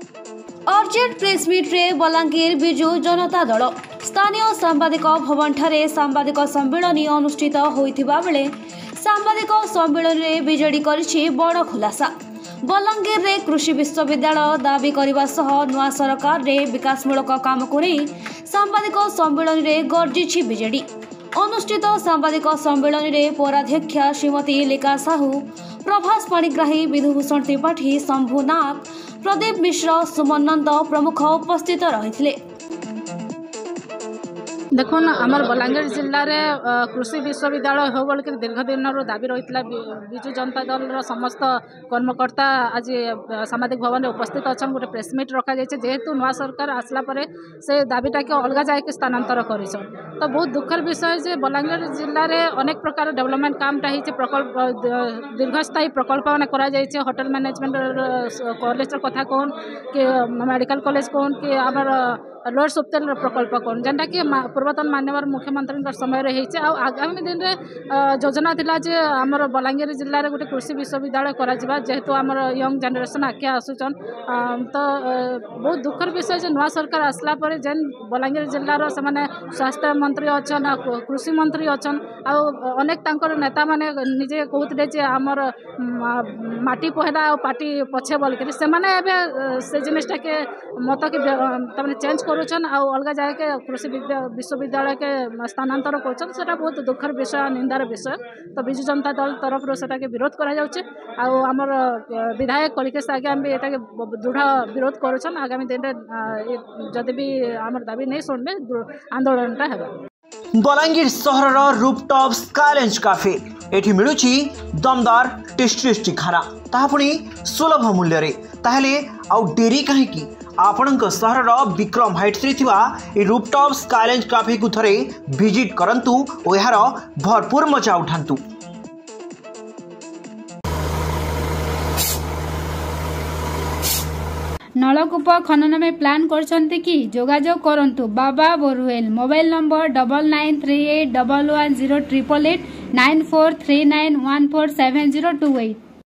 Urgent press meet रे बलांगीर बिजु जनता दल स्थानीय सांबादिक भवन ठारे सांबादिक सम्मेलन अनुष्ठित होइथिबा बेले सांबादिक सम्मेलन रे बिजेडी करिछि बड़ खुलासा। बलांगीर रे कृषि विश्वविद्यालय दाबी करने सह नुआ सरकार रे विकासमूलक काम को नहीं सांबादिक सम्मेलन रे गर्जिछि बिजेडी। अनुष्ठित सांबादिक सम्मेलन रे पौराध्यक्षा श्रीमती लिका साहू, प्रभास पाणिग्राही, विधुभूषण त्रिपाठी, शंभु नाग, प्रदीप मिश्र, सुमन नंद प्रमुख उपस्थित रही। देखुन आमर बलांगीर जिले में कृषि विश्वविद्यालय हो बोल दीर्घ दिन दाबी रही विजु जनता दल समस्त कर्मकर्ता आज सामाजिक भवन में उपस्थित अच्छा गोटे प्रेसमिट रखा जाए जेहेतु नुआ सरकार आसला परे से दाबीटा के अलग जाए स्थानांतर कर तो बहुत दुखर विषय जे बलांगीर जिले में अनेक प्रकार डेवलपमेंट कामटा हो प्रकल्प दीर्घस्थायी प्रकल्प मान कर होटेल मैनेजमेंट कॉलेज कथा कहन कि मेडिकल कॉलेज कहन कि आमर लोअर सुप्तेल प्रकल्प कौन जेनटा कि पूर्वतन माननीय मुख्यमंत्री समय रही आगामी दिन में योजना थिला जे आमर बलांगीर जिले में गोटे कृषि विश्वविद्यालय करा जेहेतु आमर यंग जनरेशन आगे आसुचन तो बहुत दुखर विषय जे नुआ सरकार आसला परे जेन बलांगीर जिलार से स्वास्थ्य मंत्री अच्छन कृषि मंत्री अच्छन अनेक तांकर नेता माने निजे कहते जे आमर माटी पहला पार्टी पछे बोलिक से जिनटा के मत के चेंज करुछन अलग जाके कृषि विश्वविद्यालय के स्थानांतर करुछन सेटा बहुत दुखर विषय निंदार विषय। तो बिजु जनता दल तरफ के विरोध करा जाउछे आमर विधायक कलिकेश आगे हम एटा के दृढ़ विरोध करुछन। आगामी दिन में जदि भी आमर दाबी नहीं सुनबे आंदोलनटा हेबा। बलांगीर सहर रूपटॉप स्काईलैंड कैफे एठी मिलुची दमदार टेस्टी खाना ताहा पुणी सुलभ मूल्य रे ताहले आउ डेरी कहीं आपणक सहर विक्रम हाइट्स रे थिबा ए रूपटॉप स्काईलैंड कैफे को थरे विजिट करंतु और यार भरपूर मजा उठांतु। नलकूप खनन में प्लान करछन्ते कि जोगाजोग करंतु बाबा बोरवेल। Mobile number 9938110888 9439147028।